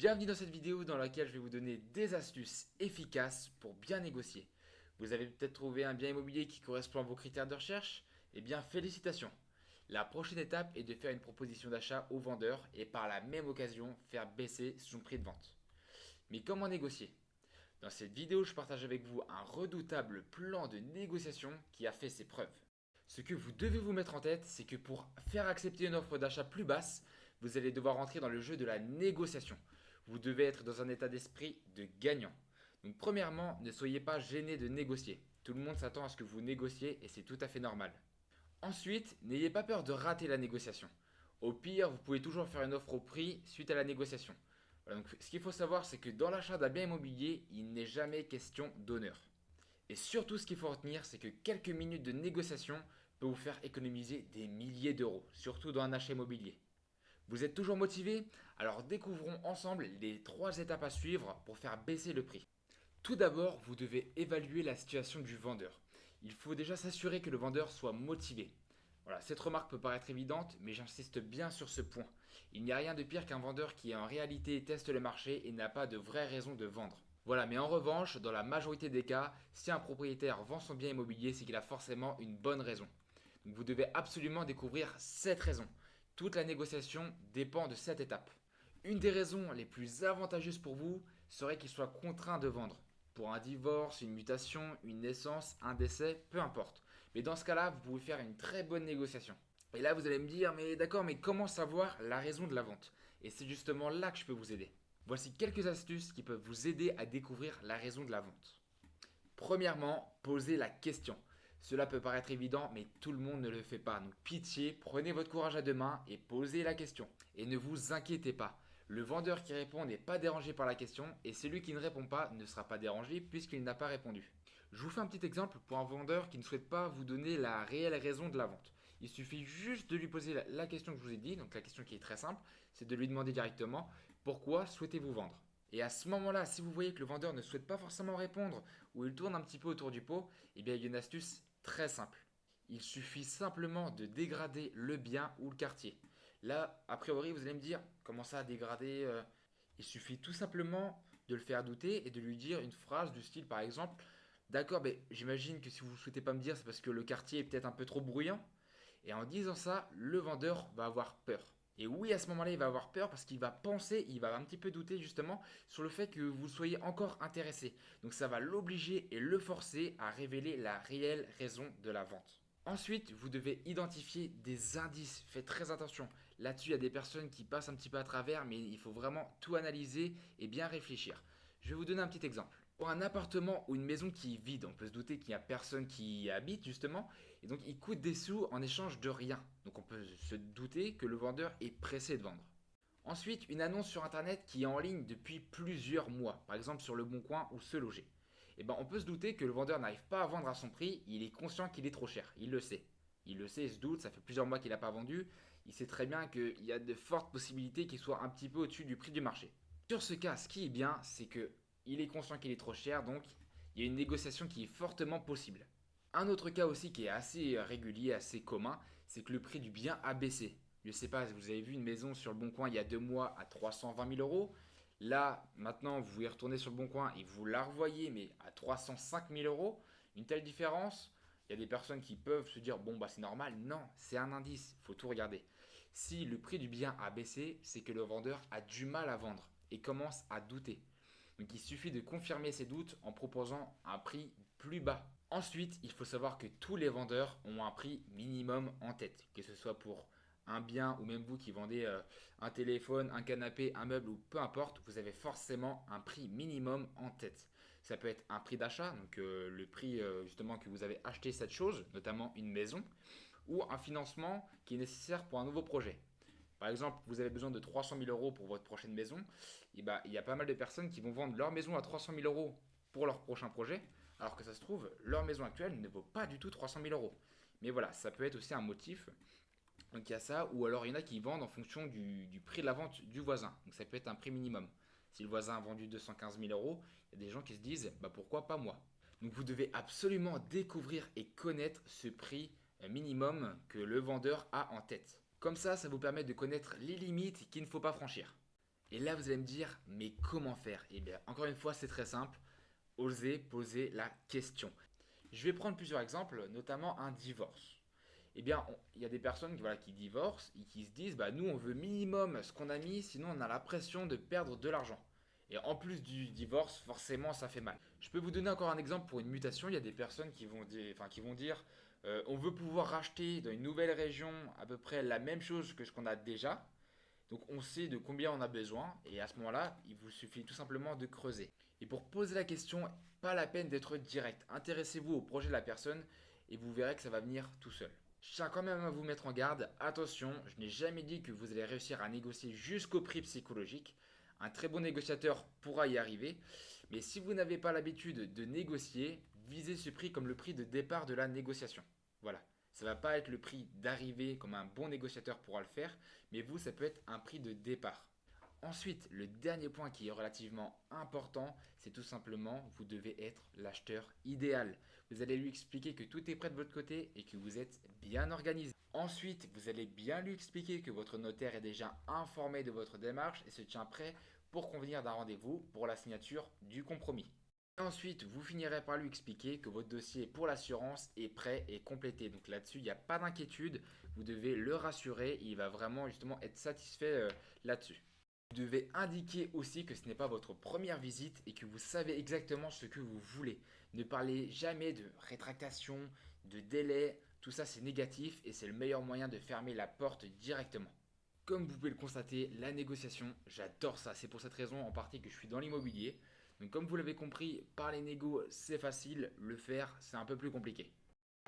Bienvenue dans cette vidéo dans laquelle je vais vous donner des astuces efficaces pour bien négocier. Vous avez peut-être trouvé un bien immobilier qui correspond à vos critères de recherche? Eh bien félicitations. La prochaine étape est de faire une proposition d'achat au vendeur et par la même occasion faire baisser son prix de vente. Mais comment négocier? Dans cette vidéo, je partage avec vous un redoutable plan de négociation qui a fait ses preuves. Ce que vous devez vous mettre en tête, c'est que pour faire accepter une offre d'achat plus basse, vous allez devoir entrer dans le jeu de la négociation. Vous devez être dans un état d'esprit de gagnant. Donc premièrement, ne soyez pas gêné de négocier. Tout le monde s'attend à ce que vous négociez et c'est tout à fait normal. Ensuite, n'ayez pas peur de rater la négociation. Au pire, vous pouvez toujours faire une offre au prix suite à la négociation. Voilà, donc ce qu'il faut savoir, c'est que dans l'achat d'un bien immobilier, il n'est jamais question d'honneur. Et surtout, ce qu'il faut retenir, c'est que quelques minutes de négociation peuvent vous faire économiser des milliers d'euros, surtout dans un achat immobilier. Vous êtes toujours motivé? Alors découvrons ensemble les 3 étapes à suivre pour faire baisser le prix. Tout d'abord, vous devez évaluer la situation du vendeur. Il faut déjà s'assurer que le vendeur soit motivé. Voilà, cette remarque peut paraître évidente, mais j'insiste bien sur ce point. Il n'y a rien de pire qu'un vendeur qui en réalité teste le marché et n'a pas de vraie raison de vendre. Voilà, mais en revanche, dans la majorité des cas, si un propriétaire vend son bien immobilier, c'est qu'il a forcément une bonne raison. Donc vous devez absolument découvrir cette raison. Toute la négociation dépend de cette étape. Une des raisons les plus avantageuses pour vous serait qu'il soit contraint de vendre. Pour un divorce, une mutation, une naissance, un décès, peu importe. Mais dans ce cas-là, vous pouvez faire une très bonne négociation. Et là, vous allez me dire, mais d'accord, mais comment savoir la raison de la vente? Et c'est justement là que je peux vous aider. Voici quelques astuces qui peuvent vous aider à découvrir la raison de la vente. Premièrement, posez la question. Cela peut paraître évident, mais tout le monde ne le fait pas. Donc pitié, prenez votre courage à deux mains et posez la question. Et ne vous inquiétez pas. Le vendeur qui répond n'est pas dérangé par la question et celui qui ne répond pas ne sera pas dérangé puisqu'il n'a pas répondu. Je vous fais un petit exemple pour un vendeur qui ne souhaite pas vous donner la réelle raison de la vente. Il suffit juste de lui poser la question que je vous ai dit, donc la question qui est très simple, c'est de lui demander directement pourquoi souhaitez-vous vendre. Et à ce moment-là, si vous voyez que le vendeur ne souhaite pas forcément répondre ou il tourne un petit peu autour du pot, eh bien il y a une astuce très simple. Il suffit simplement de dégrader le bien ou le quartier. Là, a priori, vous allez me dire, comment ça dégrader Il suffit tout simplement de le faire douter et de lui dire une phrase du style, par exemple, d'accord, mais j'imagine que si vous ne souhaitez pas me dire, c'est parce que le quartier est peut-être un peu trop bruyant. Et en disant ça, le vendeur va avoir peur. Et oui, à ce moment-là, il va avoir peur parce qu'il va penser, il va un petit peu douter justement sur le fait que vous soyez encore intéressé. Donc ça va l'obliger et le forcer à révéler la réelle raison de la vente. Ensuite, vous devez identifier des indices. Faites très attention. Là-dessus, il y a des personnes qui passent un petit peu à travers, mais il faut vraiment tout analyser et bien réfléchir. Je vais vous donner un petit exemple. Pour un appartement ou une maison qui est vide, on peut se douter qu'il n'y a personne qui y habite justement, et donc il coûte des sous en échange de rien. Donc on peut se douter que le vendeur est pressé de vendre. Ensuite, une annonce sur internet qui est en ligne depuis plusieurs mois, par exemple sur Le Bon Coin ou Se Loger. Eh ben, on peut se douter que le vendeur n'arrive pas à vendre à son prix, il est conscient qu'il est trop cher, il le sait. Il le sait, il se doute, ça fait plusieurs mois qu'il n'a pas vendu, il sait très bien qu'il y a de fortes possibilités qu'il soit un petit peu au-dessus du prix du marché. Sur ce cas, ce qui est bien, c'est que il est conscient qu'il est trop cher, donc il y a une négociation qui est fortement possible. Un autre cas aussi qui est assez régulier, assez commun, c'est que le prix du bien a baissé. Je ne sais pas, vous avez vu une maison sur le Bon Coin il y a 2 mois à 320 000 euros. Là, maintenant, vous y retournez sur le Bon Coin et vous la revoyez, mais à 305 000 euros. Une telle différence, il y a des personnes qui peuvent se dire, bon, bah c'est normal. Non, c'est un indice, il faut tout regarder. Si le prix du bien a baissé, c'est que le vendeur a du mal à vendre et commence à douter. Donc il suffit de confirmer ses doutes en proposant un prix plus bas. Ensuite, il faut savoir que tous les vendeurs ont un prix minimum en tête, que ce soit pour un bien ou même vous qui vendez un téléphone, un canapé, un meuble ou peu importe, vous avez forcément un prix minimum en tête. Ça peut être un prix d'achat, donc le prix justement que vous avez acheté cette chose, notamment une maison, ou un financement qui est nécessaire pour un nouveau projet. Par exemple, vous avez besoin de 300 000 euros pour votre prochaine maison, et bah, il y a pas mal de personnes qui vont vendre leur maison à 300 000 euros pour leur prochain projet, alors que ça se trouve, leur maison actuelle ne vaut pas du tout 300 000 euros. Mais voilà, ça peut être aussi un motif. Donc il y a ça, ou alors il y en a qui vendent en fonction du prix de la vente du voisin. Donc ça peut être un prix minimum. Si le voisin a vendu 215 000 euros, il y a des gens qui se disent, bah pourquoi pas moi? Donc vous devez absolument découvrir et connaître ce prix minimum que le vendeur a en tête. Comme ça vous permet de connaître les limites qu'il ne faut pas franchir. Et là, vous allez me dire, mais comment faire? Eh bien, encore une fois, c'est très simple. Osez poser la question. Je vais prendre plusieurs exemples, notamment un divorce. Eh bien, il y a des personnes voilà, qui divorcent et qui se disent, bah, nous, on veut minimum ce qu'on a mis, sinon on a la pression de perdre de l'argent. Et en plus du divorce, forcément, ça fait mal. Je peux vous donner encore un exemple pour une mutation. Il y a des personnes qui vont dire, on veut pouvoir racheter dans une nouvelle région à peu près la même chose que ce qu'on a déjà. Donc on sait de combien on a besoin et à ce moment-là, il vous suffit tout simplement de creuser. Et pour poser la question, pas la peine d'être direct. Intéressez-vous au projet de la personne et vous verrez que ça va venir tout seul. Je tiens quand même à vous mettre en garde, attention, je n'ai jamais dit que vous allez réussir à négocier jusqu'au prix psychologique. Un très bon négociateur pourra y arriver, mais si vous n'avez pas l'habitude de négocier, visez ce prix comme le prix de départ de la négociation. Voilà, ça ne va pas être le prix d'arrivée comme un bon négociateur pourra le faire, mais vous, ça peut être un prix de départ. Ensuite, le dernier point qui est relativement important, c'est tout simplement, vous devez être l'acheteur idéal. Vous allez lui expliquer que tout est prêt de votre côté et que vous êtes bien organisé. Ensuite, vous allez bien lui expliquer que votre notaire est déjà informé de votre démarche et se tient prêt pour convenir d'un rendez-vous pour la signature du compromis. Et ensuite, vous finirez par lui expliquer que votre dossier pour l'assurance est prêt et complété. Donc là-dessus, il n'y a pas d'inquiétude. Vous devez le rassurer. Il va vraiment justement être satisfait là-dessus. Vous devez indiquer aussi que ce n'est pas votre première visite et que vous savez exactement ce que vous voulez. Ne parlez jamais de rétractation, de délai. Tout ça, c'est négatif et c'est le meilleur moyen de fermer la porte directement. Comme vous pouvez le constater, la négociation, j'adore ça. C'est pour cette raison en partie que je suis dans l'immobilier. Donc comme vous l'avez compris, parler négo, c'est facile. Le faire, c'est un peu plus compliqué.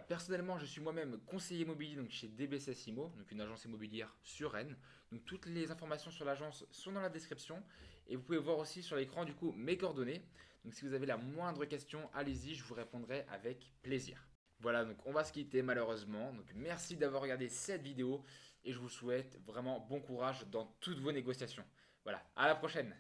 Personnellement, je suis moi-même conseiller immobilier donc chez DBCS Immo, donc une agence immobilière sur Rennes. Donc toutes les informations sur l'agence sont dans la description et vous pouvez voir aussi sur l'écran du coup mes coordonnées. Donc si vous avez la moindre question, allez-y, je vous répondrai avec plaisir. Voilà, donc on va se quitter malheureusement. Donc merci d'avoir regardé cette vidéo et je vous souhaite vraiment bon courage dans toutes vos négociations. Voilà, à la prochaine.